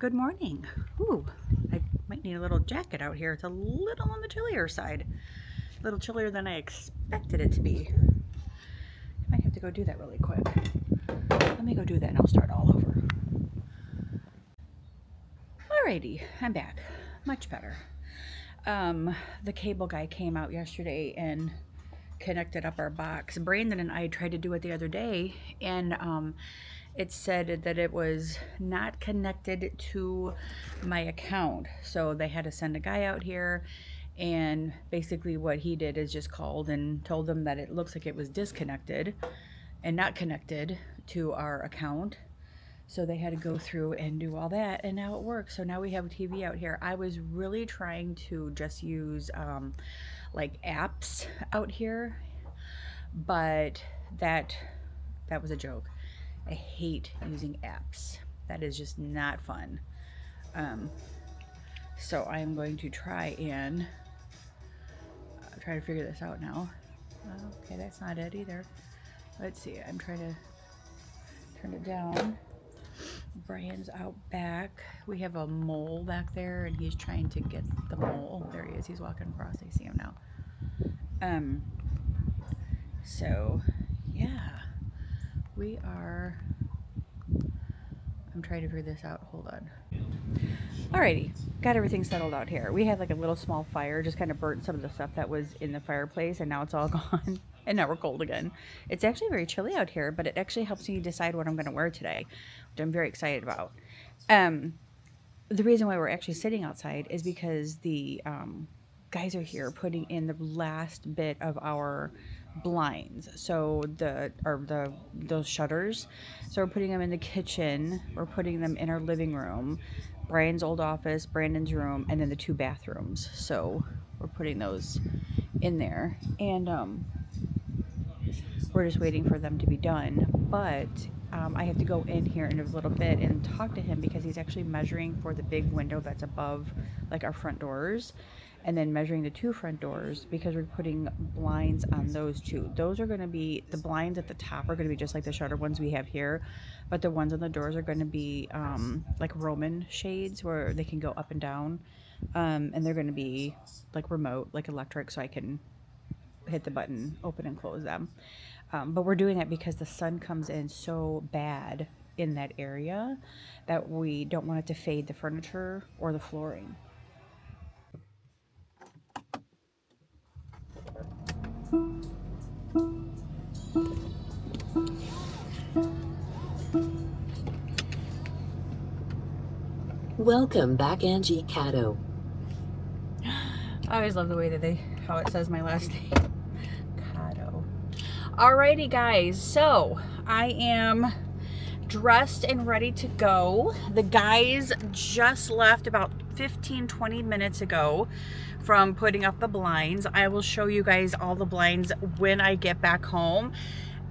Good morning. Ooh, I might need a little jacket out here. It's a little on the chillier side. A little chillier than I expected it to be. I might have to go do that really quick. Let me go do that and I'll start all over. Alrighty, I'm back. Much better. The cable guy came out yesterday and connected up our box. Brandon and I tried to do it the other day, and it said that it was not connected to my account. So they had to send a guy out here, and basically what he did is just called and told them that it looks like it was disconnected and not connected to our account. So they had to go through and do all that, and now it works. So now we have a TV out here. I was really trying to just use like apps out here, but that was a joke. I hate using apps. That is just not fun. So I'm going to try and try to figure this out now. Okay, that's not it either. Let's see. I'm trying to turn it down. Brian's out back. We have a mole back there, and he's trying to get the mole. There he is. He's walking across. I see him now. So yeah, we are. I'm trying to figure this out. Hold on. Alrighty, got everything settled out here. We had like a little small fire, just kind of burnt some of the stuff that was in the fireplace, and now it's all gone. And now we're cold again. It's actually very chilly out here, but it actually helps me decide what I'm going to wear today, which I'm very excited about. The reason why we're actually sitting outside is because the guys are here putting in the last bit of our blinds. So those shutters. So we're putting them in the kitchen. We're putting them in our living room, Brian's old office, Brandon's room, and then the 2 bathrooms. So we're putting those in there, and we're just waiting for them to be done. But I have to go in here in a little bit and talk to him, because he's actually measuring for the big window that's above like our front doors, and then measuring the 2 front doors, because we're putting blinds on those 2. Those are going to be, the blinds at the top are going to be just like the shutter ones we have here, but the ones on the doors are going to be like Roman shades, where they can go up and down, and they're going to be like remote, like electric, so I can hit the button, open and close them. But we're doing that because the sun comes in so bad in that area that we don't want it to fade the furniture or the flooring. Welcome back, Angie Caddo. I always love the way that how it says my last name. Caddo. Alrighty guys, so I am dressed and ready to go. The guys just left about 15-20 minutes ago from putting up the blinds. I will show you guys all the blinds when I get back home.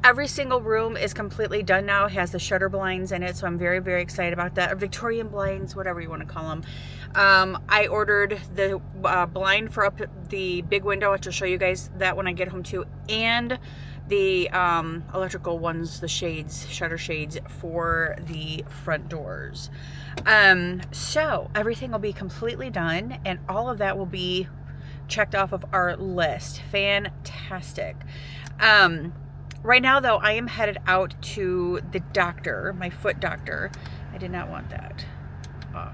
Every single room is completely done now. It has the shutter blinds in it, so I'm very, very excited about that. Or Victorian blinds, whatever you want to call them. I ordered the blind for up the big window, which I'll show you guys that when I get home too, and the electrical ones, the shades, shutter shades for the front doors. So everything will be completely done, and all of that will be checked off of our list. Fantastic. Right now, though, I am headed out to the doctor, my foot doctor. I did not want that off.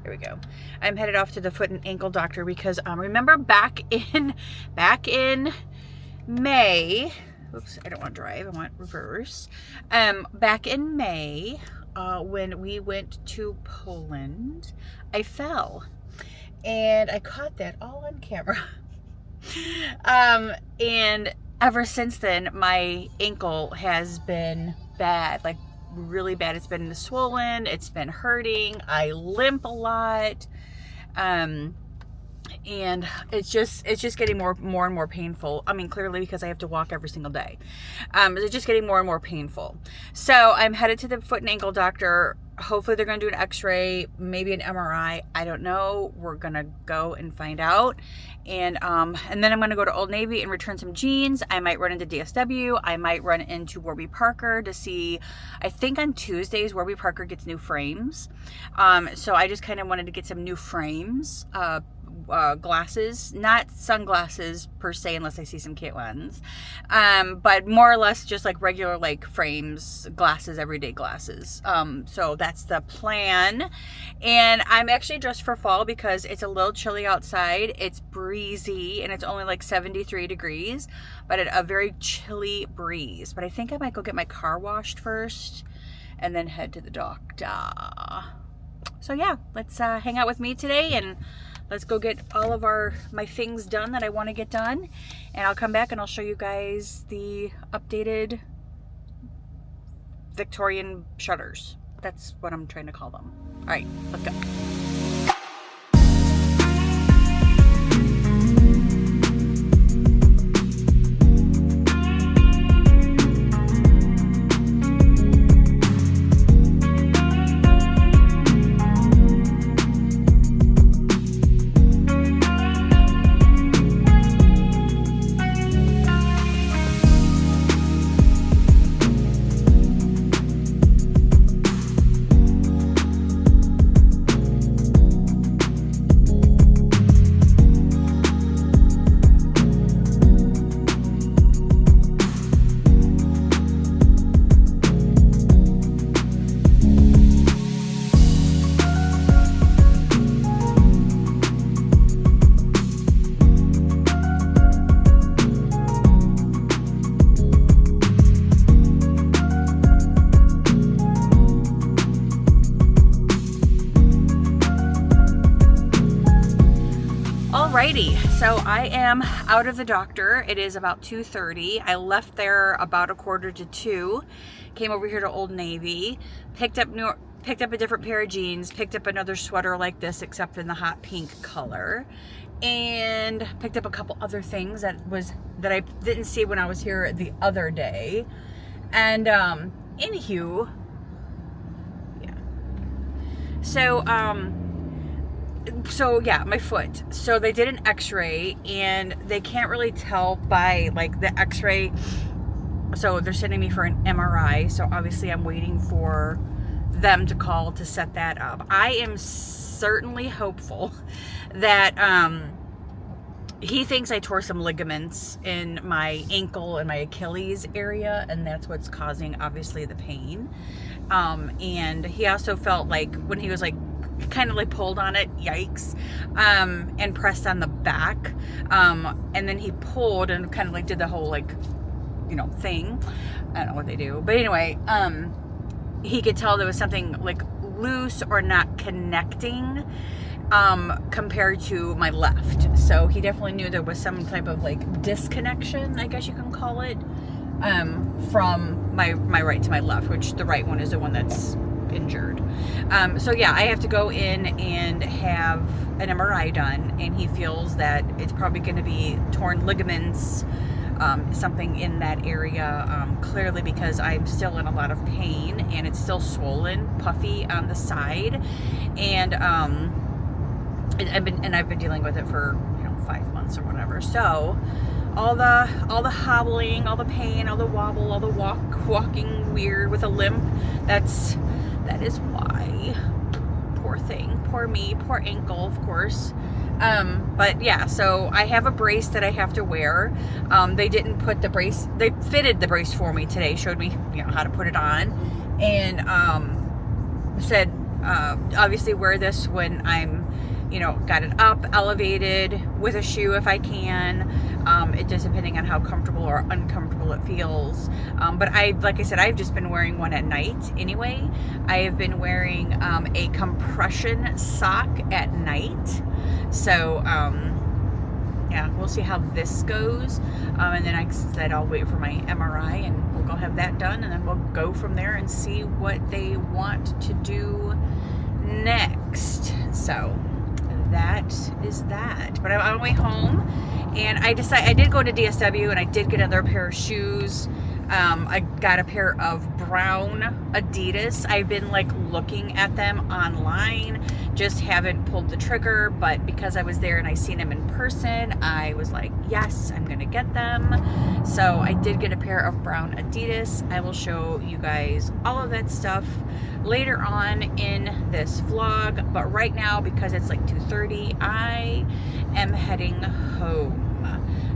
There we go. I'm headed off to the foot and ankle doctor because remember back in May. Oops, I don't want to drive. I want reverse. Back in May, when we went to Poland, I fell, and I caught that all on camera. And ever since then, my ankle has been bad, like really bad. It's been swollen, it's been hurting, I limp a lot, and it's just getting more and more painful. I mean, clearly because I have to walk every single day. It's just getting more and more painful. So I'm headed to the foot and ankle doctor hopefully they're going to do an x-ray, maybe an MRI. I don't know. We're going to go and find out. And then I'm going to go to Old Navy and return some jeans. I might run into DSW. I might run into Warby Parker to see, I think on Tuesdays, Warby Parker gets new frames. So I just kind of wanted to get some new frames, glasses, not sunglasses per se, unless I see some cute ones, but more or less just like regular like frames, glasses, everyday glasses. So that's the plan. And I'm actually dressed for fall because it's a little chilly outside. It's breezy and it's only like 73 degrees, but a very chilly breeze. But I think I might go get my car washed first and then head to the doctor. So yeah, let's hang out with me today and let's go get all of my things done that I want to get done. And I'll come back and I'll show you guys the updated Victorian shutters. That's what I'm trying to call them. All right, let's go. Alrighty, so I am out of the doctor. It is about 2:30. I left there about 1:45, came over here to Old Navy, picked up a different pair of jeans, picked up another sweater like this except in the hot pink color, and picked up a couple other things that I didn't see when I was here the other day. And anywho, yeah. So yeah, my foot. So they did an x-ray and they can't really tell by like the x-ray. So they're sending me for an MRI. So obviously I'm waiting for them to call to set that up. I am certainly hopeful that he thinks I tore some ligaments in my ankle and my Achilles area, and that's what's causing obviously the pain. And he also felt like when he was like kind of like pulled on it, yikes, and pressed on the back, and then he pulled and kind of like did the whole like, you know, thing. I don't know what they do, but anyway, he could tell there was something like loose or not connecting compared to my left. So he definitely knew there was some type of like disconnection, I guess you can call it, from my right to my left, which the right one is the one that's injured. So yeah, I have to go in and have an MRI done, and he feels that it's probably going to be torn ligaments, something in that area, clearly because I'm still in a lot of pain and it's still swollen, puffy on the side, and I've been dealing with it for 5 months or whatever. So all the hobbling, all the pain, all the wobble, all the walking weird with a limp, that is why. Poor thing, poor me, poor ankle, of course. But yeah, so I have a brace that I have to wear. They didn't put the brace, they fitted the brace for me today, showed me how to put it on, and said obviously wear this when I'm got it up, elevated, with a shoe if I can. It just depending on how comfortable or uncomfortable it feels. But like I said, I've just been wearing one at night anyway. I have been wearing a compression sock at night. So yeah, we'll see how this goes. And then I said I'll wait for my MRI and we'll go have that done, and then we'll go from there and see what they want to do next. So that is that. But I'm on my way home, and I did go to DSW and I did get another pair of shoes. I got a pair of brown Adidas. I've been like looking at them online, just haven't pulled the trigger, but because I was there and I seen them in person, I was like, yes, I'm gonna get them. So I did get a pair of brown Adidas. I will show you guys all of that stuff later on in this vlog, but right now, because it's like 2:30, I am heading home.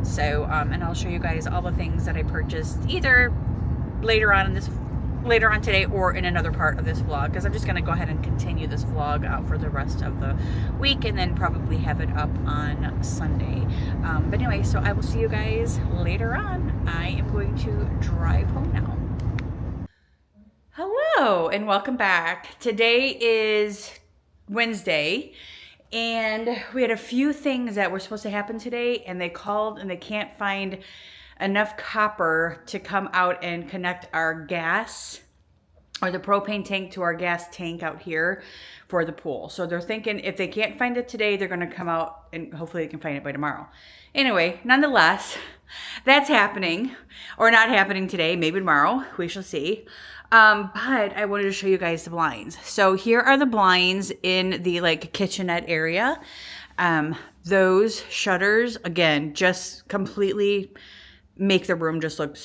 So and I'll show you guys all the things that I purchased either later on today or in another part of this vlog, because I'm just going to go ahead and continue this vlog out for the rest of the week and then probably have it up on Sunday. But anyway, so I will see you guys later on. I am going to drive home now. Hello and welcome back. Today is Wednesday, and we had a few things that were supposed to happen today, and they called and they can't find enough copper to come out and connect our gas or the propane tank to our gas tank out here for the pool. So they're thinking if they can't find it today, they're going to come out and hopefully they can find it by tomorrow. Anyway, nonetheless, that's happening or not happening today, maybe tomorrow, we shall see. But I wanted to show you guys the blinds. So here are the blinds in the like kitchenette area. Those shutters, again, just completely make the room just look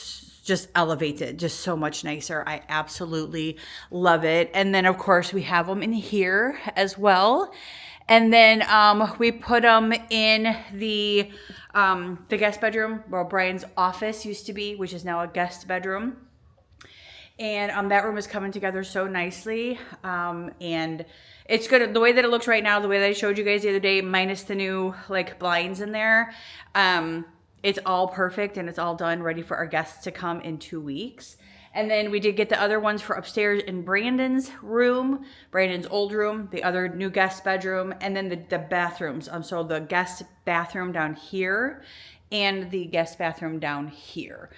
just elevated, just so much nicer. I absolutely love it. And then of course we have them in here as well. And then we put them in the guest bedroom where Brian's office used to be, which is now a guest bedroom. And that room is coming together so nicely. And it's good. The way that it looks right now, the way that I showed you guys the other day, minus the new like blinds in there, it's all perfect and it's all done, ready for our guests to come in 2 weeks. And then we did get the other ones for upstairs in Brandon's room, Brandon's old room, the other new guest bedroom, and then the bathrooms. So the guest bathroom down here and the guest bathroom down here.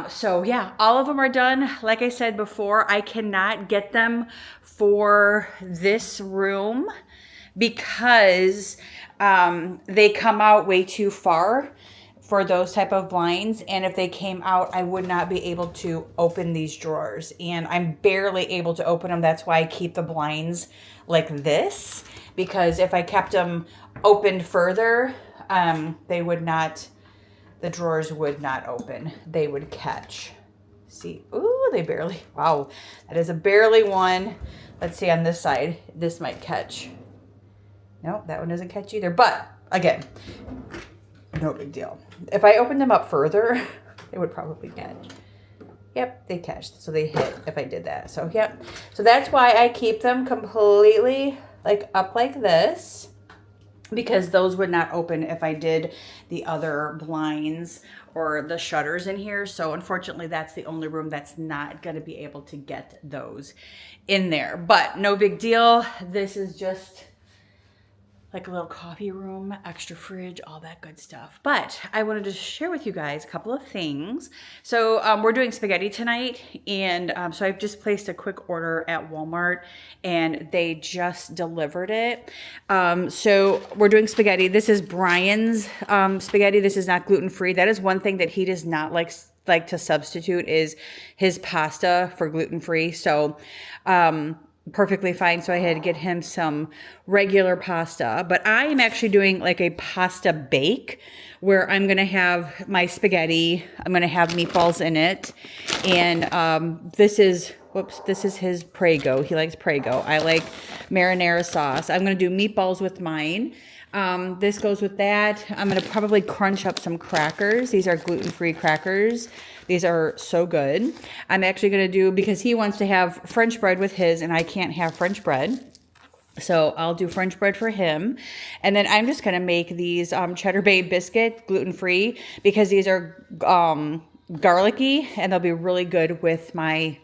So yeah, all of them are done. Like I said before, I cannot get them for this room because they come out way too far for those type of blinds. And if they came out, I would not be able to open these drawers. And I'm barely able to open them. That's why I keep the blinds like this, because if I kept them opened further, the drawers would not open. They would catch. See, ooh, they barely, wow. That is a barely one. Let's see on this side, this might catch. Nope, that one doesn't catch either. But again, no big deal. If I opened them up further, they would probably catch. Yep, they catch. So they hit if I did that. So yep. So that's why I keep them completely like up like this, because those would not open if I did the other blinds or the shutters in here. So unfortunately, that's the only room that's not going to be able to get those in there. But no big deal. This is just like a little coffee room, extra fridge, all that good stuff. But I wanted to share with you guys a couple of things. So we're doing spaghetti tonight. And so I've just placed a quick order at Walmart and they just delivered it. So we're doing spaghetti. This is Brian's spaghetti. This is not gluten-free. That is one thing that he does not like to substitute is his pasta for gluten-free. So, perfectly fine. So I had to get him some regular pasta, but I am actually doing like a pasta bake where I'm going to have my spaghetti. I'm going to have meatballs in it. And, this is his Prego. He likes Prego. I like marinara sauce. I'm going to do meatballs with mine. This goes with that. I'm going to probably crunch up some crackers. These are gluten-free crackers. These are so good. I'm actually going to do, because he wants to have French bread with his, and I can't have French bread. So I'll do French bread for him. And then I'm just going to make these Cheddar Bay biscuit, gluten-free, because these are garlicky, and they'll be really good with my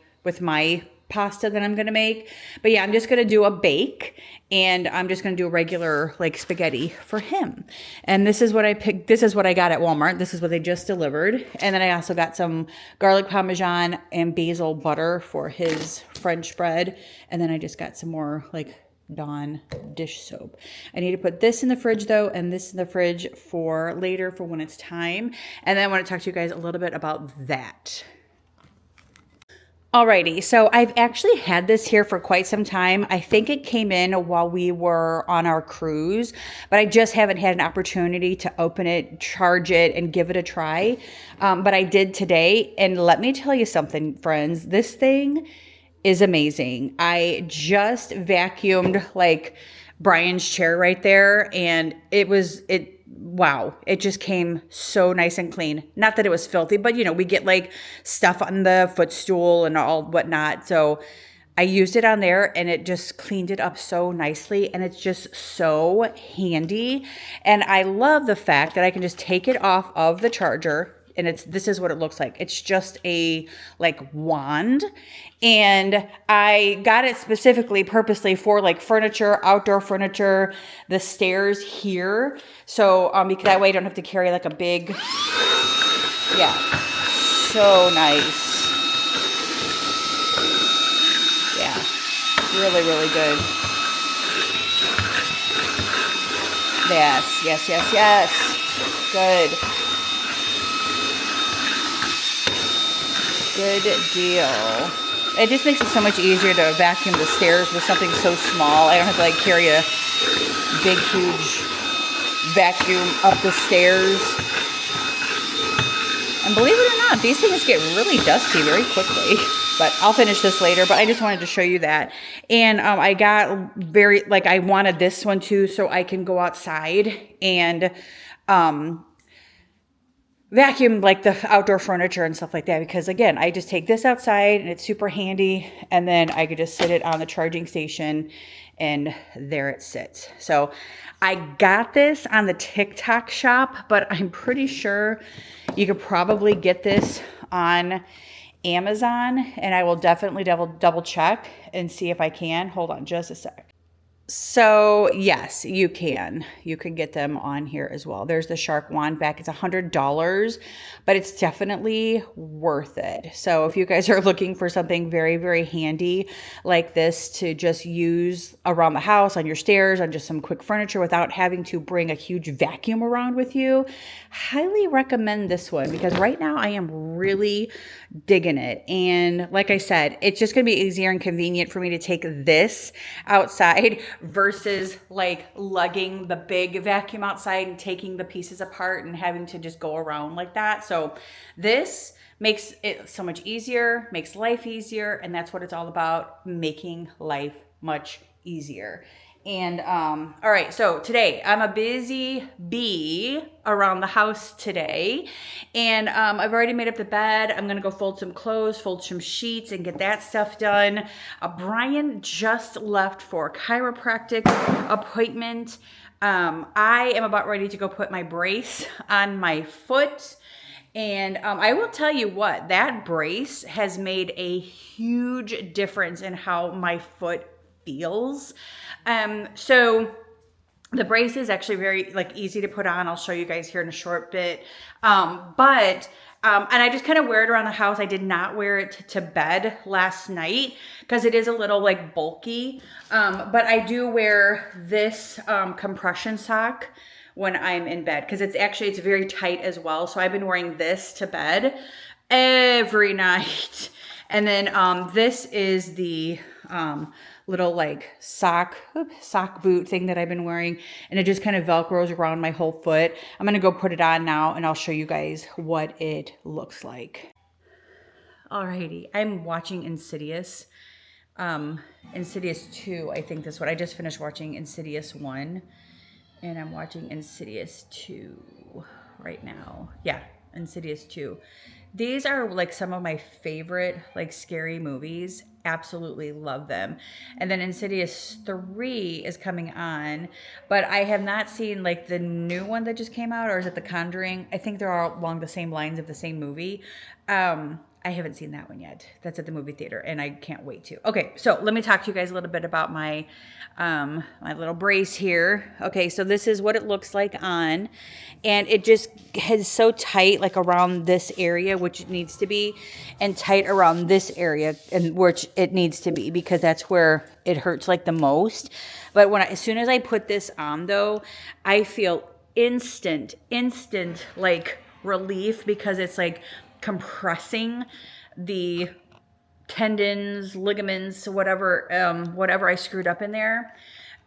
pasta that I'm going to make. But yeah, I'm just going to do a bake, and I'm just going to do a regular like spaghetti for him. And this is what I picked. This is what I got at Walmart. This is what they just delivered. And then I also got some garlic parmesan and basil butter for his French bread. And then I just got some more like Dawn dish soap. I need to put this in the fridge though, and this in the fridge for later for when it's time. And then I want to talk to you guys a little bit about that. Alrighty, so I've actually had this here for quite some time. I think it came in while we were on our cruise, but I just haven't had an opportunity to open it, charge it, and give it a try. But I did today, and let me tell you something, friends. This thing is amazing. I just vacuumed like Brian's chair right there, and wow, it just came so nice and clean. Not that it was filthy, but we get like stuff on the footstool and all whatnot. So I used it on there and it just cleaned it up so nicely, and it's just so handy. And I love the fact that I can just take it off of the charger, and this is what it looks like. It's just a like wand, and I got it specifically purposely for like furniture, outdoor furniture, the stairs here. So because that way I don't have to carry like a big, yeah, so nice. Yeah, really, really good. Yes, yes, yes, yes. Good. Good deal. It just makes it so much easier to vacuum the stairs with something so small. I don't have to like carry a big, huge vacuum up the stairs. And believe it or not, these things get really dusty very quickly. But I'll finish this later. But I just wanted to show you that. And I got I wanted this one too, so I can go outside and vacuum like the outdoor furniture and stuff like that, because again, I just take this outside and it's super handy, and then I could just sit it on the charging station and there it sits. So I got this on the TikTok shop, but I'm pretty sure you could probably get this on Amazon, and I will definitely double check and see if I can. Hold on just a sec. So yes, you can get them on here as well. There's the Shark Wand Vac. It's $100, but it's definitely worth it. So if you guys are looking for something very, very handy like this to just use around the house, on your stairs, on just some quick furniture without having to bring a huge vacuum around with you, highly recommend this one, because right now I am really digging it. And like I said, it's just going to be easier and convenient for me to take this outside versus like lugging the big vacuum outside and taking the pieces apart and having to just go around like that. So this makes it so much easier, makes life easier, and that's what it's all about, making life much easier. And all right, so today I'm a busy bee around the house today, and I've already made up the bed. I'm gonna go fold some clothes, fold some sheets, and get that stuff done. Brian just left for a chiropractic appointment. I am about ready to go put my brace on my foot. And I will tell you what, that brace has made a huge difference in how my foot feels. So the brace is actually very easy to put on. I'll show you guys here in a short bit. And I just kind of wear it around the house. I did not wear it to bed last night because it is a little bulky. But I do wear this compression sock when I'm in bed, because it's very tight as well. So I've been wearing this to bed every night. And then this is the little sock boot thing that I've been wearing, and it just kind of velcros around my whole foot. I'm gonna go put it on now, and I'll show you guys what it looks like. Alrighty, I'm watching Insidious. Insidious 2, I think this one. I just finished watching Insidious 1, and I'm watching Insidious 2 right now. Yeah, Insidious 2. These are some of my favorite scary movies. Absolutely love them. And then Insidious 3 is coming on, but I have not seen the new one that just came out, or is it The Conjuring? I think they're all along the same lines of the same movie. I haven't seen that one yet. That's at the movie theater, and I can't wait to. Okay, so let me talk to you guys a little bit about my my little brace here. Okay, so this is what it looks like on, and it just is so tight around this area, which it needs to be, and tight around this area, and which it needs to be, because that's where it hurts the most. But as soon as I put this on, though, I feel instant relief, because it's compressing the tendons, ligaments, whatever I screwed up in there.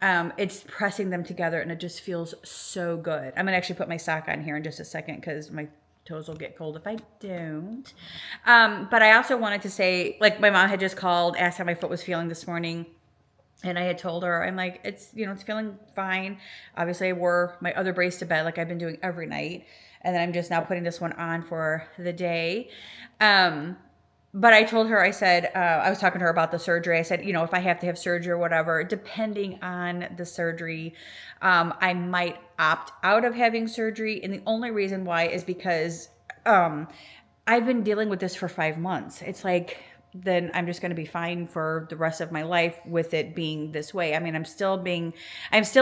It's pressing them together and it just feels so good. I'm gonna actually put my sock on here in just a second because my toes will get cold if I don't. But I also wanted to say, like, my mom had just called, asked how my foot was feeling this morning. And I had told her, I'm like, it's feeling fine. Obviously, I wore my other brace to bed like I've been doing every night. And then I'm just now putting this one on for the day. But I told her, I said, I was talking to her about the surgery. I said, if I have to have surgery or whatever, depending on the surgery, I might opt out of having surgery. And the only reason why is because I've been dealing with this for 5 months. It's like, then I'm just going to be fine for the rest of my life with it being this way. I mean, I'm still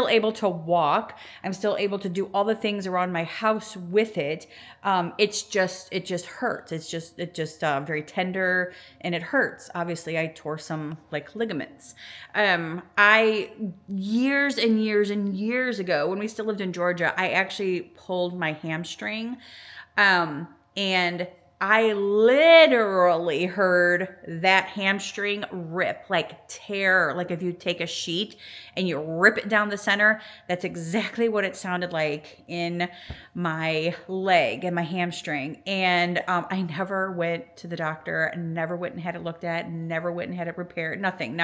able to walk. I'm still able to do all the things around my house with it. It just hurts. It's just very tender and it hurts. Obviously I tore some like ligaments. I years and years and years ago, when we still lived in Georgia, I actually pulled my hamstring. And I literally heard that hamstring rip, like tear, like if you take a sheet and you rip it down the center. That's exactly what it sounded like in my leg and my hamstring. And I never went to the doctor, never went and had it looked at, never went and had it repaired, nothing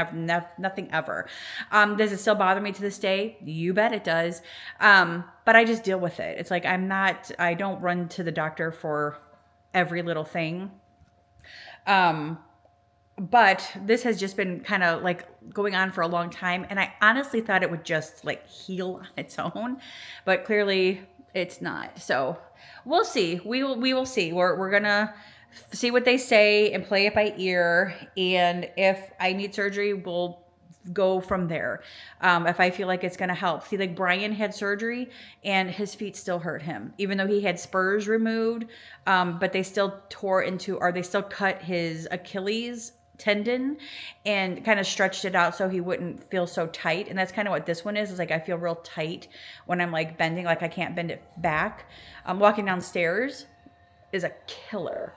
ever. Does it still bother me to this day? You bet it does. But I just deal with it. It's like I don't run to the doctor for every little thing. But this has just been kind of like going on for a long time. And I honestly thought it would just like heal on its own, but clearly it's not. So we'll see. We will see. We're going to see what they say and play it by ear. And if I need surgery, we'll go from there. If I feel like it's going to help. See, like Brian had surgery and his feet still hurt him, even though he had spurs removed. But they still they still cut his Achilles tendon and kind of stretched it out so he wouldn't feel so tight. And that's kind of what this one is like, I feel real tight when I'm like bending, like I can't bend it back. Walking downstairs is a killer.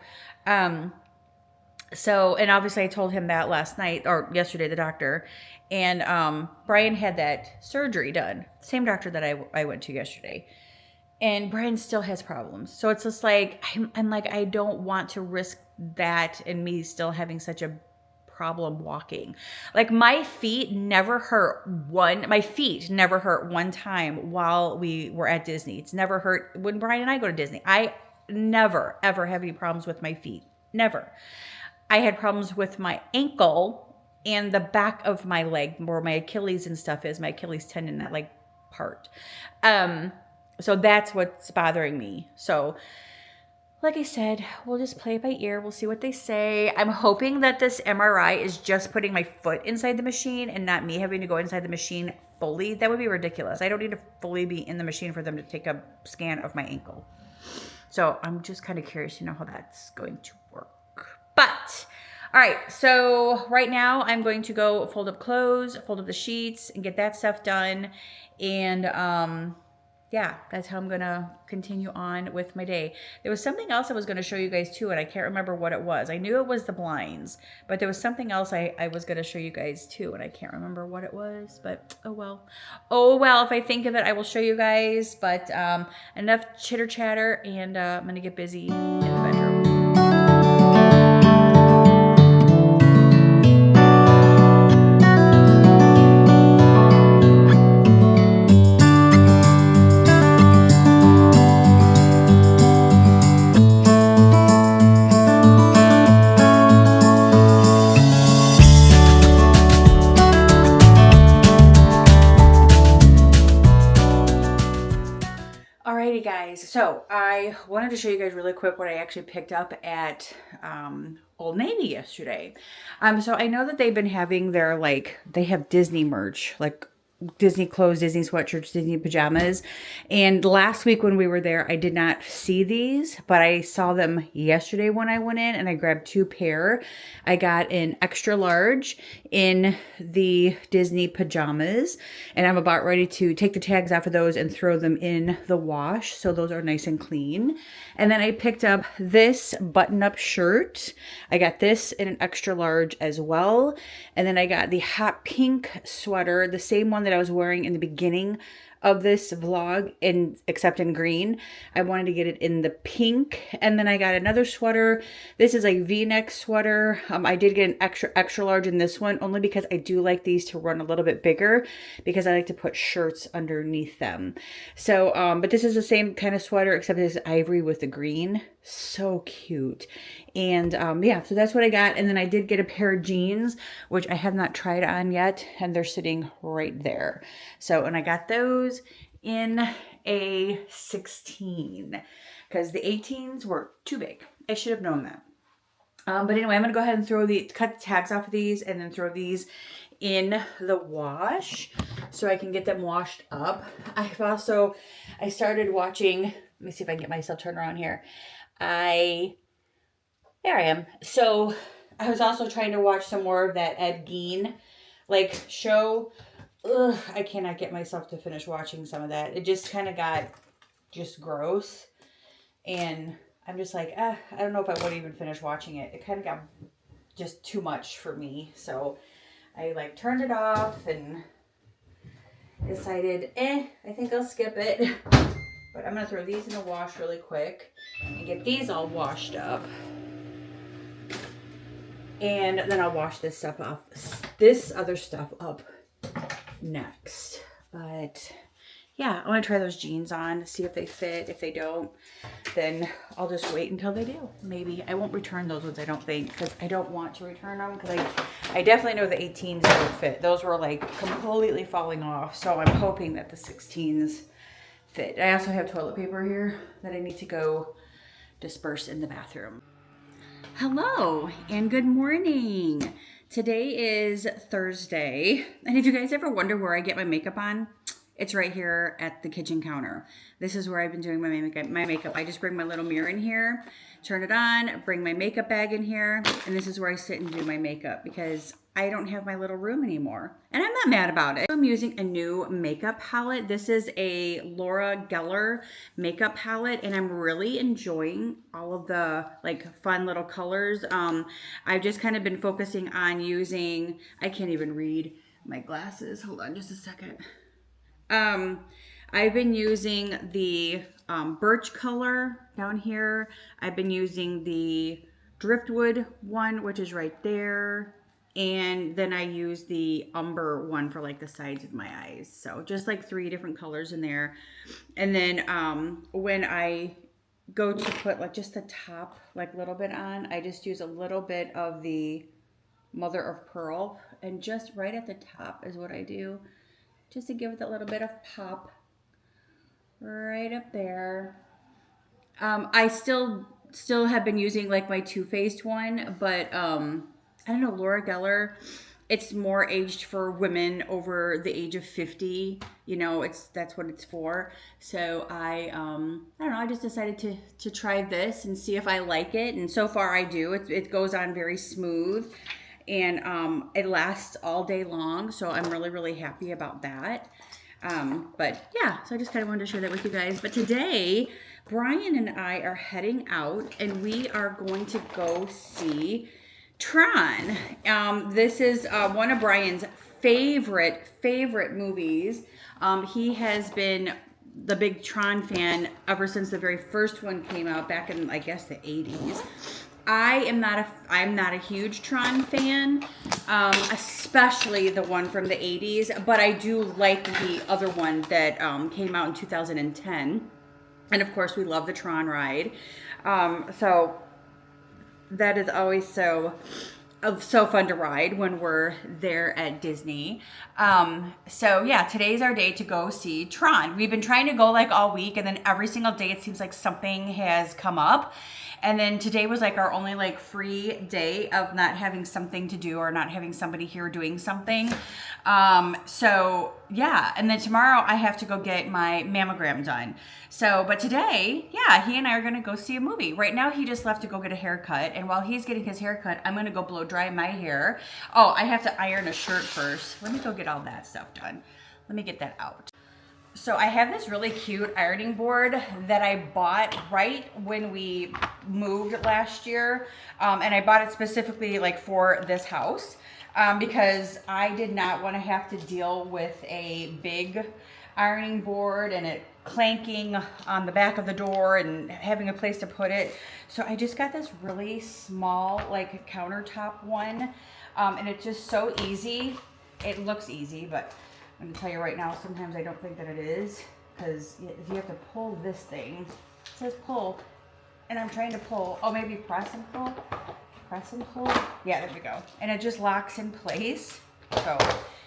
So, and obviously I told him that last night or yesterday, the doctor, and Brian had that surgery done. Same doctor that I went to yesterday. And Brian still has problems. So it's just like, I'm like, I don't want to risk that and me still having such a problem walking. Like my feet never hurt one time while we were at Disney. It's never hurt when Brian and I go to Disney. I never, ever have any problems with my feet. Never. I had problems with my ankle and the back of my leg where my Achilles and stuff is, my Achilles tendon, that like part. So that's what's bothering me. So like I said, we'll just play it by ear. We'll see what they say. I'm hoping that this MRI is just putting my foot inside the machine and not me having to go inside the machine fully. That would be ridiculous. I don't need to fully be in the machine for them to take a scan of my ankle. So I'm just kind of curious to know how that's going to work. But, all right, so right now I'm going to go fold up clothes, fold up the sheets, and get that stuff done. And yeah, that's how I'm going to continue on with my day. There was something else I was going to show you guys too, and I can't remember what it was. I knew it was the blinds, but there was something else I was going to show you guys too, and I can't remember what it was, but oh well. Oh well, if I think of it, I will show you guys, but enough chitter chatter, and I'm going to get busy in the bedroom. Alrighty guys, so I wanted to show you guys really quick what I actually picked up at Old Navy yesterday. So I know that they've been having their they have Disney merch like Disney clothes, Disney sweatshirts, Disney pajamas. And last week when we were there, I did not see these, but I saw them yesterday when I went in, and I grabbed 2 pair. I got an extra large in the Disney pajamas, and I'm about ready to take the tags off of those and throw them in the wash. So those are nice and clean. And then I picked up this button-up shirt. I got this in an extra large as well. And then I got the hot pink sweater, the same one that I was wearing in the beginning of this vlog, except in green. I wanted to get it in the pink. And then I got another sweater. This is a V-neck sweater. I did get an extra large in this one, only because I do like these to run a little bit bigger, because I like to put shirts underneath them. So, but this is the same kind of sweater, except it's ivory with the green. So cute. And yeah, so that's what I got. And then I did get a pair of jeans, which I have not tried on yet, and they're sitting right there. So, and I got those in a 16, because the 18s were too big. I should have known that. But anyway, I'm going to go ahead and cut the tags off of these, and then throw these in the wash so I can get them washed up. I started watching, let me see if I can get myself turned around here. There I am. So I was also trying to watch some more of that Ed Gein show. Ugh, I cannot get myself to finish watching some of that. It just kind of got just gross. And I'm just like, I don't know if I would even finish watching it. It kind of got just too much for me. So I turned it off and decided, I think I'll skip it. But I'm going to throw these in the wash really quick and get these all washed up. And then I'll wash this other stuff up next. But yeah, I want to try those jeans on, see if they fit. If they don't, then I'll just wait until they do. Maybe I won't return those ones, I don't think, because I don't want to return them, because I definitely know the 18s don't fit. Those were completely falling off. So I'm hoping that the 16s fit. I also have toilet paper here that I need to go disperse in the bathroom. Hello and good morning. Today is Thursday, and if you guys ever wonder where I get my makeup on, it's right here at the kitchen counter. This is where I've been doing my makeup. I just bring my little mirror in here, turn it on, bring my makeup bag in here, and this is where I sit and do my makeup, because I don't have my little room anymore. And I'm not mad about it. I'm using a new makeup palette. This is a Laura Geller makeup palette, and I'm really enjoying all of the fun little colors. I've just kind of been focusing on using, I can't even read my glasses. Hold on just a second. I've been using the birch color down here. I've been using the driftwood one, which is right there. And then I use the umber one for the sides of my eyes. So just 3 different colors in there. And then when I go to put just the top little bit on, I just use a little bit of the mother of pearl, and just right at the top is what I do, just to give it that little bit of pop right up there. I still have been using my Too Faced one, but I don't know, Laura Geller, it's more aged for women over the age of 50. That's what it's for. So I don't know, I just decided to try this and see if I like it. And so far I do. It goes on very smooth, and it lasts all day long. So I'm really, really happy about that. But yeah, so I just kind of wanted to share that with you guys. But today, Brian and I are heading out, and we are going to go see Tron. This is one of Brian's favorite movies. He has been the big Tron fan ever since the very first one came out back in, I guess, the 80s. I'm not a huge Tron fan, especially the one from the 80s, but I do like the other one that came out in 2010. And of course, we love the Tron ride. So that is always so fun to ride when we're there at Disney. So yeah, today's our day to go see Tron. We've been trying to go all week, and then every single day it seems like something has come up. And then today was like our only like free day of not having something to do or not having somebody here doing something. So yeah, and then tomorrow I have to go get my mammogram done. So, but today, yeah, he and I are gonna go see a movie. Right now he just left to go get a haircut, and while he's getting his haircut, I'm gonna go blow dry my hair. Oh, I have to iron a shirt first. Let me go get all that stuff done. Let me get that out. So I have this really cute ironing board that I bought right when we moved last year. And I bought it specifically like for this house because I did not want to have to deal with a big ironing board and it clanking on the back of the door and having a place to put it. So I just got this really small like countertop one. And it's just so easy. It looks easy, but I'm gonna tell you right now, sometimes I don't think that it is, because you have to pull this thing. It says pull, and I'm trying to pull. Oh, maybe press and pull? Press and pull? Yeah, there we go. And it just locks in place. So,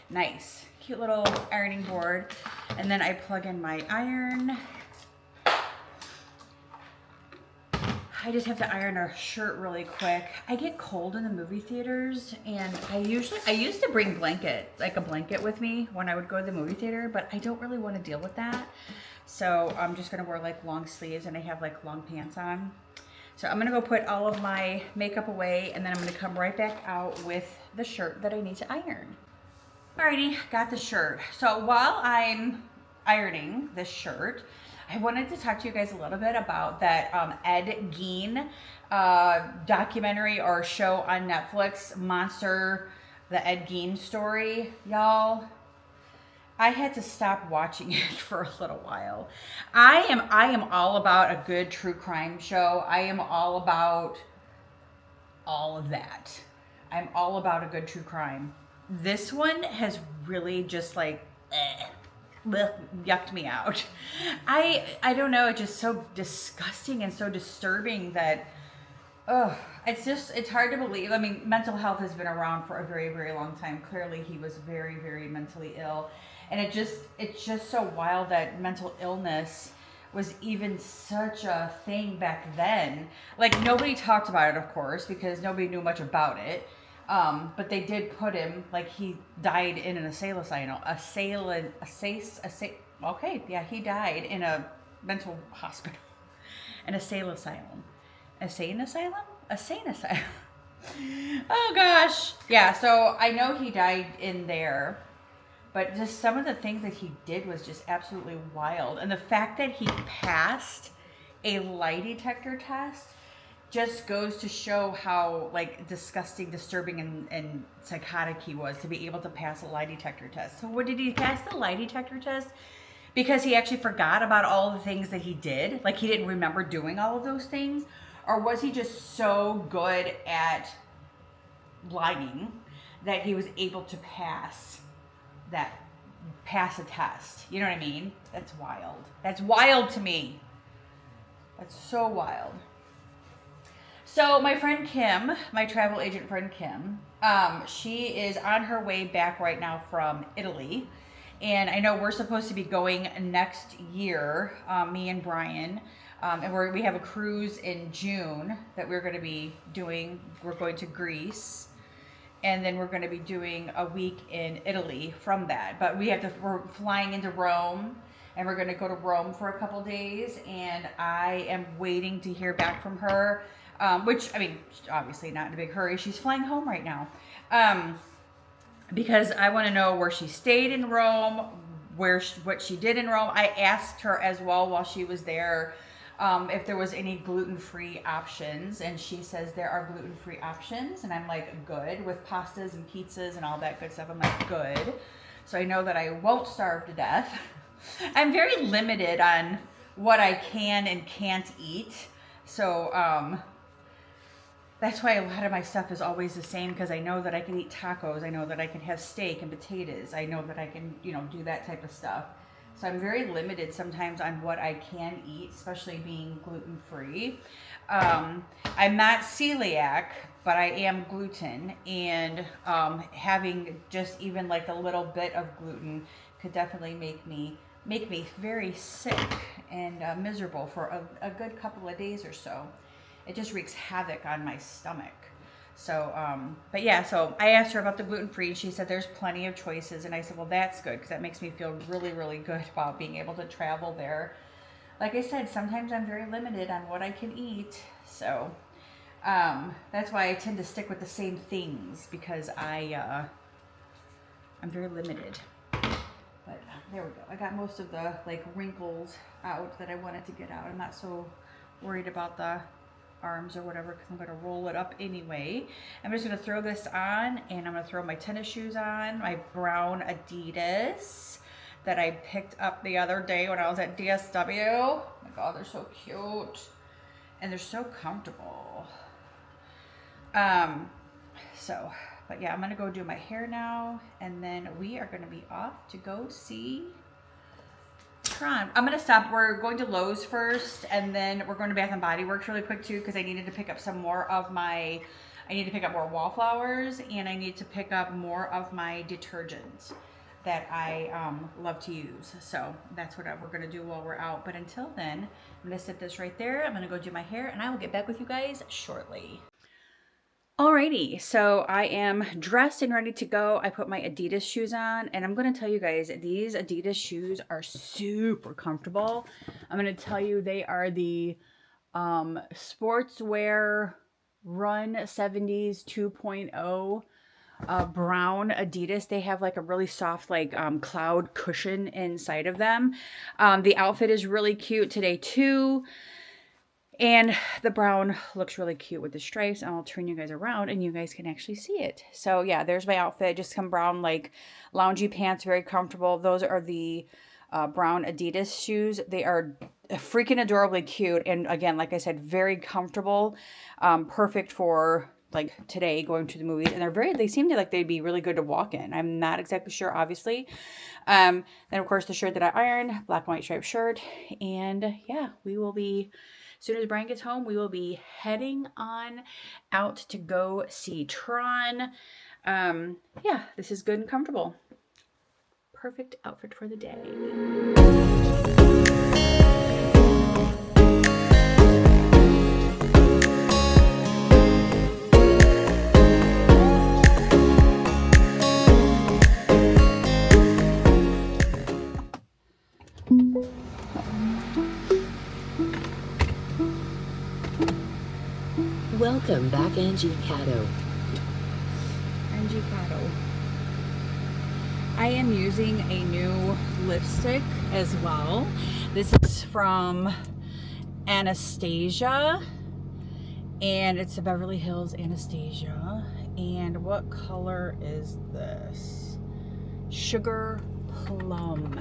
nice. Cute little ironing board. And then I plug in my iron. I just have to iron a shirt really quick. I get cold in the movie theaters, and I used to bring like a blanket with me when I would go to the movie theater, but I don't really want to deal with that. So I'm just gonna wear like long sleeves, and I have like long pants on. So I'm gonna go put all of my makeup away, and then I'm gonna come right back out with the shirt that I need to iron. Alrighty, got the shirt. So while I'm ironing this shirt, I wanted to talk to you guys a little bit about that Ed Gein documentary or show on Netflix, Monster, the Ed Gein story. Y'all, I had to stop watching it for a little while. I am all about a good true crime show. I am all about all of that. I'm all about a good true crime. This one has really just like yucked me out. I don't know, it's just so disgusting and so disturbing that it's hard to believe. I mean, mental health has been around for a very, very long time. Clearly he was very, very mentally ill, and it's just so wild that mental illness was even such a thing back then. Like, nobody talked about it, of course, because nobody knew much about it. But they did put him, like, he died in an asylum. Okay, yeah, he died in a mental hospital. An asylum. A sane asylum? A sane asylum. Oh, gosh. Yeah, so I know he died in there. But just some of the things that he did was just absolutely wild. And the fact that he passed a lie detector test just goes to show how like disgusting, disturbing, and psychotic he was to be able to pass a lie detector test. So what did he pass the lie detector test? Because he actually forgot about all the things that he did? Like he didn't remember doing all of those things? Or was he just so good at lying that he was able to pass a test? You know what I mean? That's wild. That's wild to me. That's so wild. So my friend Kim, my travel agent friend Kim, she is on her way back right now from Italy. And I know we're supposed to be going next year, me and Brian. And we have a cruise in June that we're going to be doing. We're going to Greece. And then we're going to be doing a week in Italy from that. But we're flying into Rome. And we're going to go to Rome for a couple days. And I am waiting to hear back from her. Which, I mean, obviously not in a big hurry. She's flying home right now. Because I want to know where she stayed in Rome, what she did in Rome. I asked her as well while she was there if there was any gluten-free options. And she says there are gluten-free options. And I'm like, good, with pastas and pizzas and all that good stuff. I'm like, good. So I know that I won't starve to death. I'm very limited on what I can and can't eat. So, that's why a lot of my stuff is always the same, because I know that I can eat tacos. I know that I can have steak and potatoes. I know that I can, do that type of stuff. So I'm very limited sometimes on what I can eat, especially being gluten-free. I'm not celiac, but I am gluten. And having just even like a little bit of gluten could definitely make me very sick and miserable for a good couple of days or so. it just wreaks havoc on my stomach. So, but yeah, so I asked her about the gluten-free. She said there's plenty of choices. And I said, well, that's good, because that makes me feel really, really good about being able to travel there. Like I said, sometimes I'm very limited on what I can eat. So, that's why I tend to stick with the same things, because I'm very limited. But there we go. I got most of the like wrinkles out that I wanted to get out. I'm not so worried about the arms or whatever, because I'm going to roll it up anyway. I'm just going to throw this on, and I'm going to throw my tennis shoes on, my brown Adidas that I picked up the other day when I was at DSW. Oh my god, they're so cute and they're so comfortable. But yeah, I'm going to go do my hair now, and then we are going to be off to go see Tron. I'm going to stop. We're going to Lowe's first, and then we're going to Bath and Body Works really quick too, because I needed to pick up some more of my, I need to pick up more wallflowers, and I need to pick up more of my detergents that I love to use. So that's what we're going to do while we're out. But until then, I'm going to set this right there. I'm going to go do my hair, and I will get back with you guys shortly. Alrighty, so I am dressed and ready to go. I put my Adidas shoes on, and I'm going to tell you guys, these Adidas shoes are super comfortable. I'm going to tell you, they are the sportswear Run 70s 2.0 brown Adidas. They have like a really soft like cloud cushion inside of them. The outfit is really cute today too. And the brown looks really cute with the stripes, and I'll turn you guys around and you guys can actually see it. So yeah, there's my outfit. Just some brown like loungy pants, very comfortable. Those are the brown Adidas shoes. They are freaking adorably cute. And again, like I said, very comfortable, perfect for like today going to the movies. And they seem to like they'd be really good to walk in. I'm not exactly sure, obviously. Then of course the shirt that I ironed, black and white striped shirt. And yeah, we will be, as soon as Brian gets home, we will be heading on out to go see Tron. Yeah, this is good and comfortable. Perfect outfit for the day. Welcome back, Angie Cato. Angie Cato. I am using a new lipstick as well. This is from Anastasia, and it's a Beverly Hills Anastasia. And what color is this? Sugar Plum.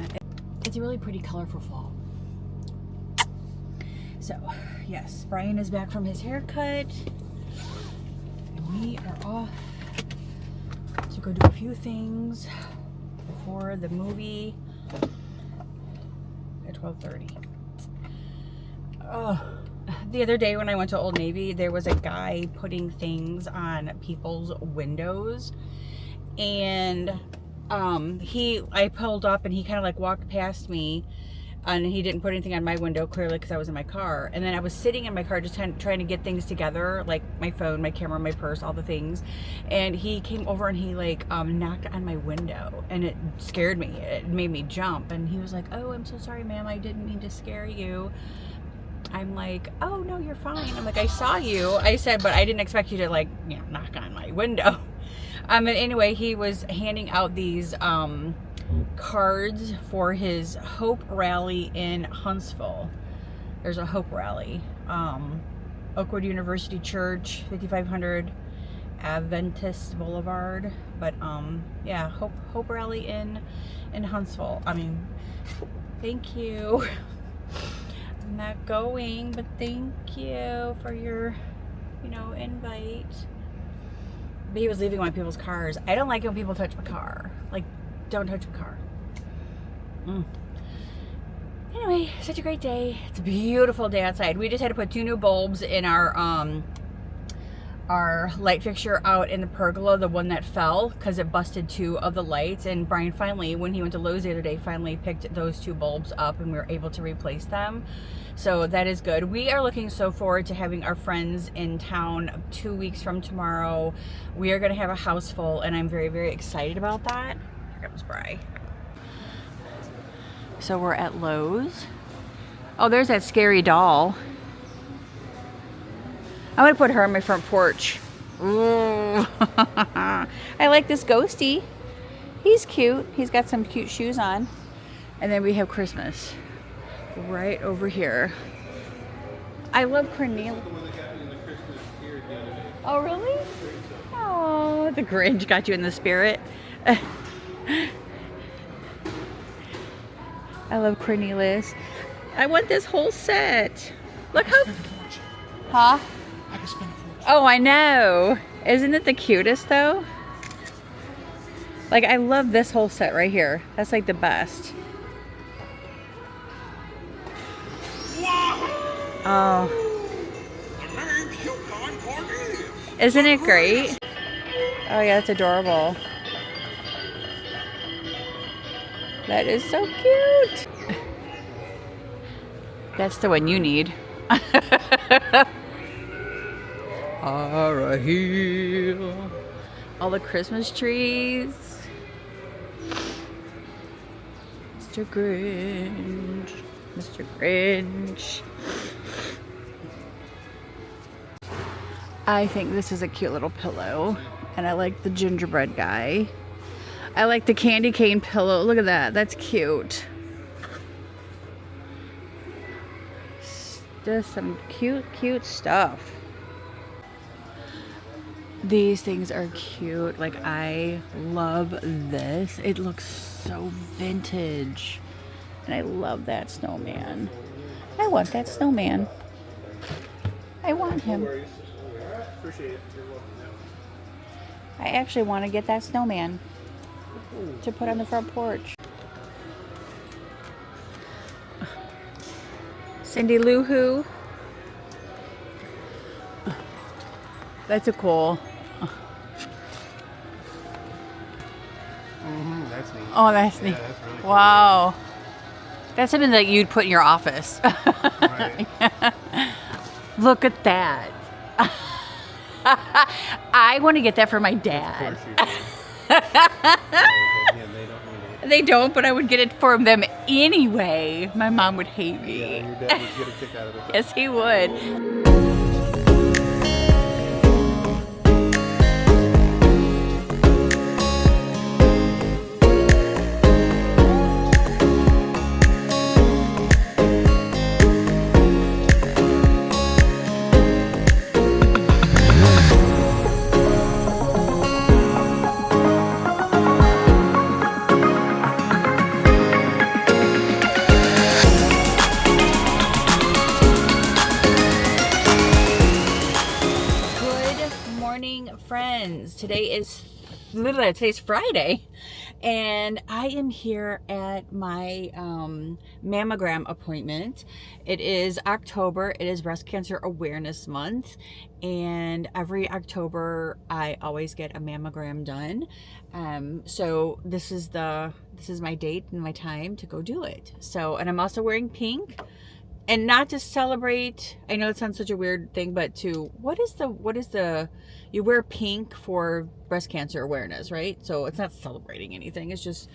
It's a really pretty color for fall. So, yes, Brian is back from his haircut, and we are off to go do a few things before the movie at 12:30. The other day when I went to Old Navy, there was a guy putting things on people's windows, and I pulled up, and he kind of like walked past me, and he didn't put anything on my window, clearly because I was in my car. And then I was sitting in my car just trying to get things together, like my phone, my camera, my purse, all the things. And he came over and he like knocked on my window, and it scared me. It made me jump. And he was like, "Oh, I'm so sorry, ma'am. I didn't mean to scare you." I'm like, "Oh, no, you're fine." I'm like, "I saw you." I said, "But I didn't expect you to like, you know, knock on my window." And anyway, he was handing out these cards for his Hope Rally in Huntsville. There's a Hope Rally. Oakwood University Church, 5500 Adventist Boulevard. But yeah, Hope Rally in Huntsville. I mean, thank you. I'm not going, but thank you for your, invite. But he was leaving my people's cars. I don't like when people touch my car. Like, don't touch my car. Anyway, such a great day. It's a beautiful day outside. We just had to put 2 new bulbs in our our light fixture out in the pergola, the one that fell because it busted 2 of the lights. And Brian finally, when he went to Lowe's the other day, finally picked those 2 bulbs up and we were able to replace them. So that is good. We are looking so forward to having our friends in town 2 weeks from tomorrow. We are going to have a house full and I'm very, very excited about that. Here comes Bri. So we're at Lowe's. Oh, there's that scary doll. I'm gonna put her on my front porch. Ooh. I like this ghosty. He's cute. He's got some cute shoes on. And then we have Christmas right over here. I love Cornelia. Oh, really? Oh, the Grinch got you in the spirit. I love Cornelius. I want this whole set. Look how... Huh? I can spend a fortune. Oh, I know. Isn't it the cutest though? Like, I love this whole set right here. That's like the best. Oh. Isn't it great? Oh yeah, that's adorable. That is so cute. That's the one you need. All the Christmas trees. Mr. Grinch. Mr. Grinch. I think this is a cute little pillow. And I like the gingerbread guy. I like the candy cane pillow. Look at that. That's cute. Just some cute, cute stuff. These things are cute. Like, I love this. It looks so vintage. And I love that snowman. I want that snowman. I want him. I actually want to get that snowman to put on the front porch. Cindy Lou Who. That's a cool. That's neat. Oh, that's neat. Yeah, that's really cool. Wow. That's something that you'd put in your office. Right. Look at that. I want to get that for my dad. Of course you do. Again, they don't need it. They don't, but I would get it for them anyway. My mom would hate me. Yeah, and your dad would get a kick out of it. Yes, he would. Friends, today's Friday, and I am here at my mammogram appointment. It is October. It is Breast Cancer Awareness Month, and every October I always get a mammogram done. So this is my date and my time to go do it. So, and I'm also wearing pink. And not to celebrate, I know it sounds such a weird thing, but what is the, you wear pink for breast cancer awareness, right? So it's not celebrating anything, it's just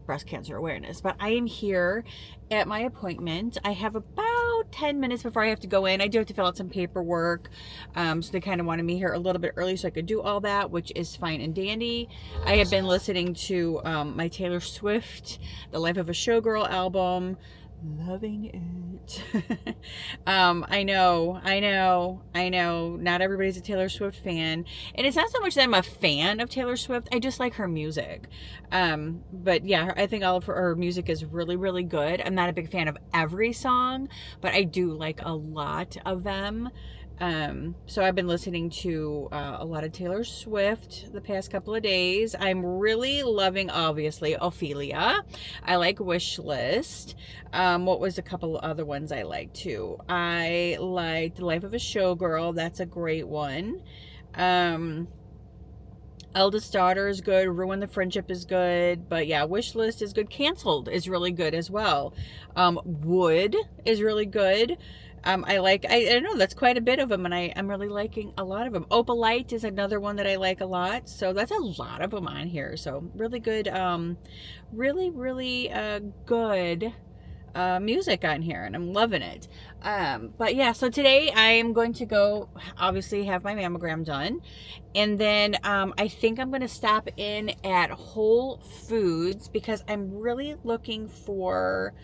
breast cancer awareness. But I am here at my appointment. I have about 10 minutes before I have to go in. I do have to fill out some paperwork. So they kind of wanted me here a little bit early so I could do all that, which is fine and dandy. I have been listening to my Taylor Swift, The Life of a Showgirl album. Loving it. I know not everybody's a Taylor Swift fan, and it's not so much that I'm a fan of Taylor Swift, I just like her music. But yeah, I think all of her music is really, really good. I'm not a big fan of every song, but I do like a lot of them. So I've been listening to a lot of Taylor Swift the past couple of days. I'm really loving, obviously, Ophelia. I like Wish List. What was a couple other ones I liked too? I liked The Life of a Showgirl. That's a great one. Eldest daughter is good. Ruin the Friendship is good. But yeah, Wish List is good. Canceled is really good as well. Wood is really good. I don't know, that's quite a bit of them, and I'm really liking a lot of them. Opalite is another one that I like a lot. So that's a lot of them on here. So really good, really good music on here, and I'm loving it. But yeah, so today I am going to go obviously have my mammogram done, and then I think I'm going to stop in at Whole Foods because I'm really looking for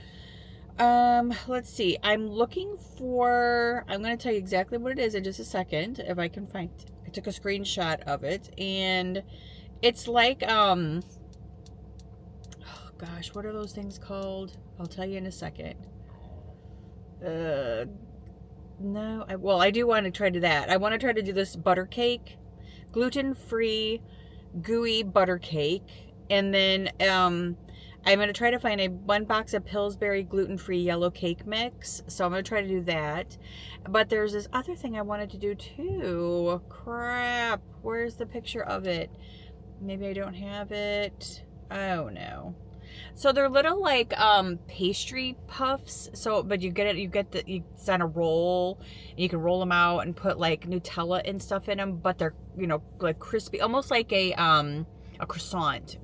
let's see, I'm going to tell you exactly what it is in just a second if I can find it. I took a screenshot of it, and it's like oh gosh, what are those things called? I'll tell you in a second. No, I do want to try to do that. I want to try to do this butter cake, gluten-free, gooey butter cake, and then I'm going to try to find one box of Pillsbury gluten-free yellow cake mix. So I'm going to try to do that. But there's this other thing I wanted to do too. Crap, where's the picture of it? Maybe I don't have it. Oh no. So they're little like pastry puffs. So, but it's on a roll. And you can roll them out and put like Nutella and stuff in them. But they're, you know, like crispy, almost like a croissant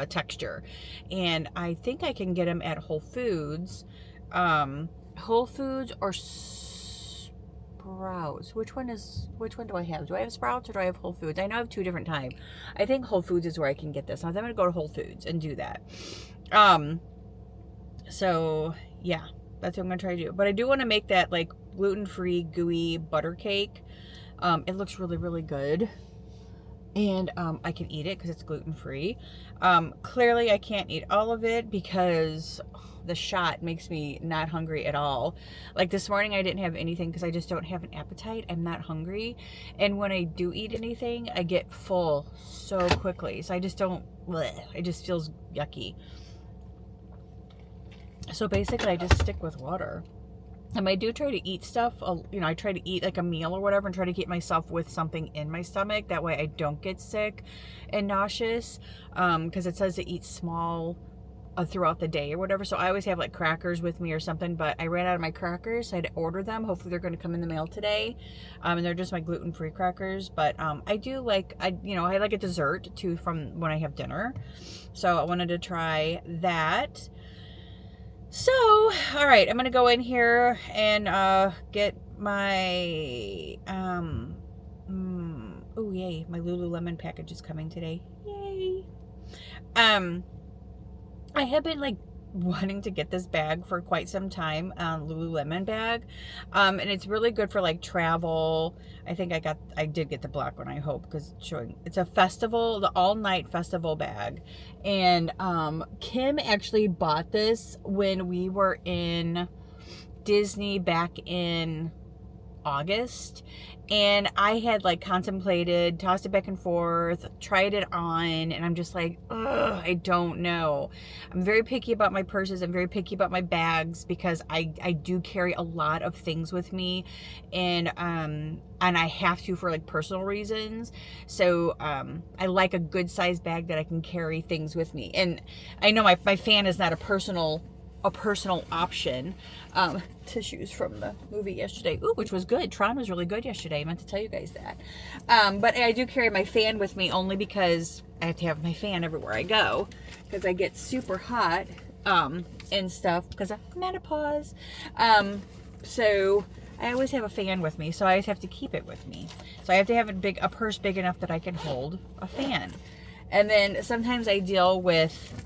texture. And I think I can get them at Whole Foods. Whole Foods or Sprouts. Which one do I have? Do I have Sprouts or do I have Whole Foods? I know I have two different types. I think Whole Foods is where I can get this. So I'm going to go to Whole Foods and do that. So yeah, that's what I'm going to try to do. But I do want to make that like gluten-free gooey butter cake. It looks really good. And I can eat it because it's gluten-free. Clearly I can't eat all of it because the shot makes me not hungry at all. Like this morning I didn't have anything because I just don't have an appetite. I'm not hungry. And when I do eat anything, I get full so quickly. So I just don't, it just feels yucky. So basically I just stick with water. And I do try to eat stuff, you know, I try to eat like a meal or whatever and try to keep myself with something in my stomach. That way I don't get sick and nauseous, because it says to eat small throughout the day or whatever. So I always have like crackers with me or something, but I ran out of my crackers. So I had to order them. Hopefully they're going to come in the mail today. And they're just my gluten-free crackers. But I do like, I like a dessert too from when I have dinner. So I wanted to try that. So, all right, I'm going to go in here and get my, oh, yay, my Lululemon package is coming today. Yay. I have been, like, wanting to get this bag for quite some time, Lululemon bag, and it's really good for, like, travel. I think I did get the black one, I hope, because it's a festival, the all-night festival bag. And Kim actually bought this when we were in Disney back in August, and I had like contemplated, tossed it back and forth, tried it on, and I'm just like, ugh, I don't know. I'm very picky about my purses. I'm very picky about my bags because I do carry a lot of things with me, and I have to for like personal reasons. So I like a good sized bag that I can carry things with me. And I know my fan is not a personal option. Tissues from the movie yesterday, which was good. Tron was really good yesterday. I meant to tell you guys that. But I do carry my fan with me only because I have to have my fan everywhere I go because I get super hot and stuff because of menopause. So I always have a fan with me, so I always have to keep it with me. So I have to have a purse big enough that I can hold a fan. And then sometimes I deal with,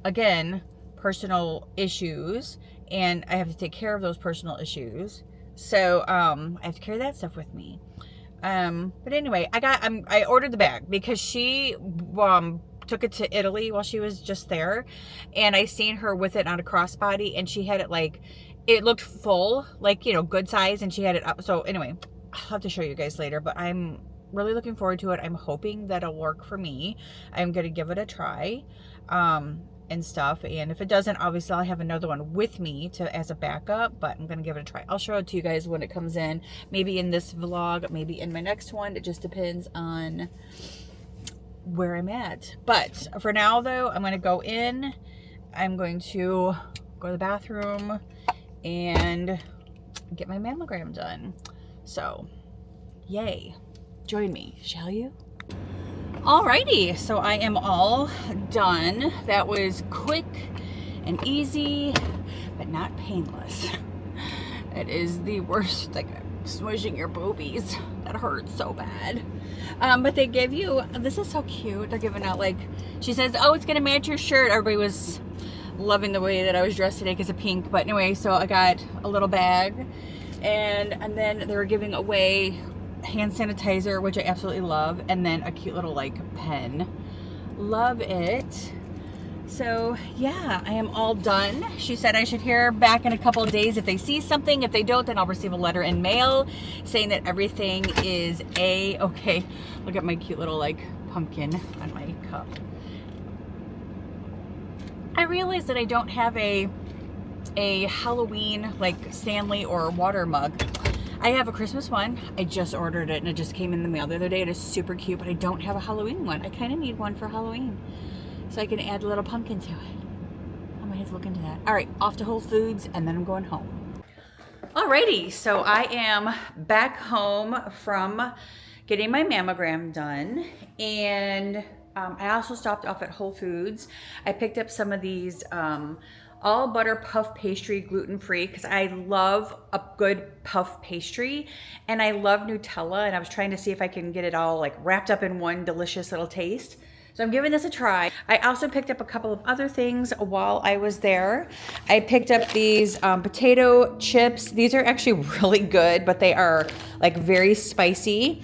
again, personal issues, and I have to take care of those personal issues. So I have to carry that stuff with me. But anyway, I ordered the bag because she took it to Italy while she was just there, and I seen her with it on a crossbody, and she had it like, it looked full, like, you know, good size, and she had it up. So anyway, I'll have to show you guys later, but I'm really looking forward to it. I'm hoping that'll work for me. I'm gonna give it a try. and stuff. And if it doesn't, obviously I'll have another one with me as a backup, but I'm gonna give it a try. I'll show it to you guys when it comes in, maybe in this vlog, maybe in my next one. It just depends on where I'm at. But for now though, I'm gonna go in, I'm going to go to the bathroom and get my mammogram done. So yay, join me, shall you? Alrighty, so I am all done. That was quick and easy, but not painless. It is the worst, like smooshing your boobies. That hurts so bad. But they give you, this is so cute. They're giving out like, she says, oh, it's gonna match your shirt. Everybody was loving the way that I was dressed today because of pink. But anyway, so I got a little bag, and then they were giving away hand sanitizer, which I absolutely love, and then a cute little like pen. Love it. So yeah, I am all done. She said I should hear back in a couple of days if they see something. If they don't, then I'll receive a letter in mail saying that everything is okay. Look at my cute little like pumpkin on my cup. I realized that I don't have a Halloween like Stanley or water mug. I have a Christmas one. I just ordered it and it just came in the mail the other day. It is super cute, but I don't have a Halloween one. I kind of need one for Halloween so I can add a little pumpkin to it. I might have to look into that. All right, off to Whole Foods and then I'm going home. Alrighty, so I am back home from getting my mammogram done, and I also stopped off at Whole Foods. I picked up some of these all butter puff pastry, gluten-free, because I love a good puff pastry and I love Nutella, and I was trying to see if I can get it all like wrapped up in one delicious little taste. So I'm giving this a try. I also picked up a couple of other things while I was there. I picked up these potato chips. These are actually really good, but they are like very spicy.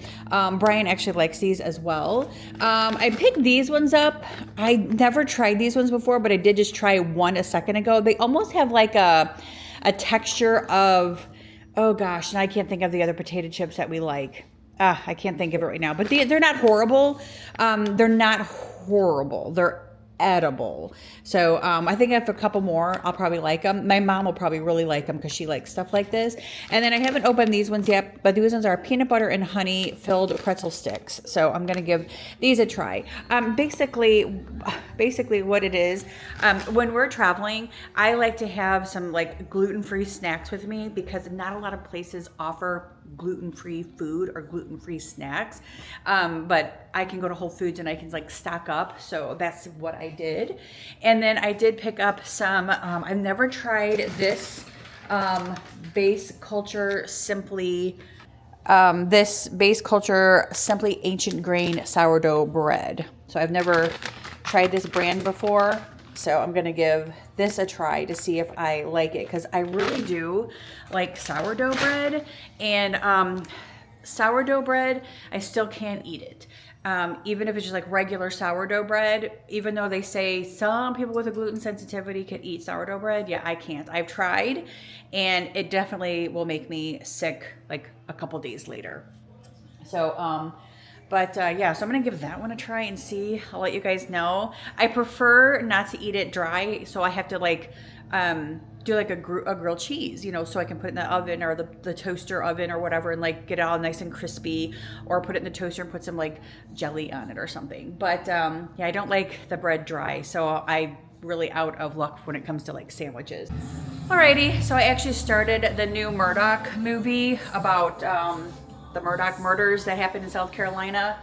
Brian actually likes these as well. I picked these ones up. I never tried these ones before, but I did just try one a second ago. They almost have like a texture of, oh gosh, and I can't think of the other potato chips that we like. I can't think of it right now, but they're not horrible. They're not horrible. They're edible. So I think if a couple more, I'll probably like them. My mom will probably really like them because she likes stuff like this. And then I haven't opened these ones yet, but these ones are peanut butter and honey filled pretzel sticks. So I'm going to give these a try. Basically what it is, when we're traveling, I like to have some like gluten-free snacks with me because not a lot of places offer gluten-free food or gluten-free snacks, but I can go to Whole Foods and I can like stock up. So that's what I did. And then I did pick up some, I've never tried this Base Culture Simply Ancient Grain Sourdough Bread. So I've never tried this brand before, so I'm gonna give this a try to see if I like it, because I really do like sourdough bread, and sourdough bread, I still can't eat it. Even if it's just like regular sourdough bread, even though they say some people with a gluten sensitivity can eat sourdough bread, yeah, I can't. I've tried, and it definitely will make me sick like a couple days later. So, yeah, so I'm going to give that one a try and see. I'll let you guys know. I prefer not to eat it dry, so I have to like do like a grilled cheese, you know, so I can put it in the oven or the toaster oven or whatever and like get it all nice and crispy, or put it in the toaster and put some like jelly on it or something. But yeah, I don't like the bread dry, so I'm really out of luck when it comes to like sandwiches. Alrighty, so I actually started the new Murdoch movie about the Murdoch murders that happened in South Carolina,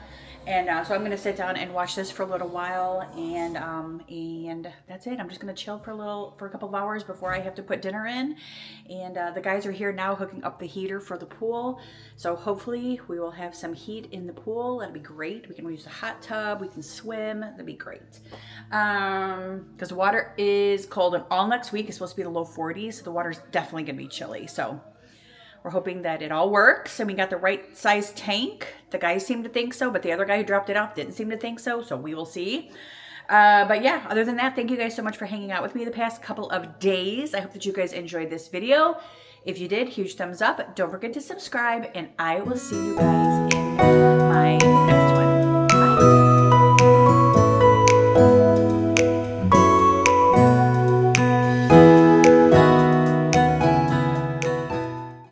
and so I'm gonna sit down and watch this for a little while, and that's it. I'm just gonna chill for a couple of hours before I have to put dinner in, and the guys are here now hooking up the heater for the pool, so hopefully we will have some heat in the pool. That'll be great. We can use the hot tub, we can swim, that'd be great, because the water is cold, and all next week is supposed to be the low 40s, so the water's definitely gonna be chilly. So we're hoping that it all works and we got the right size tank. The guys seem to think so, but the other guy who dropped it off didn't seem to think so, so we will see. But yeah, other than that, thank you guys so much for hanging out with me the past couple of days. I hope that you guys enjoyed this video. If you did, huge thumbs up. Don't forget to subscribe, and I will see you guys in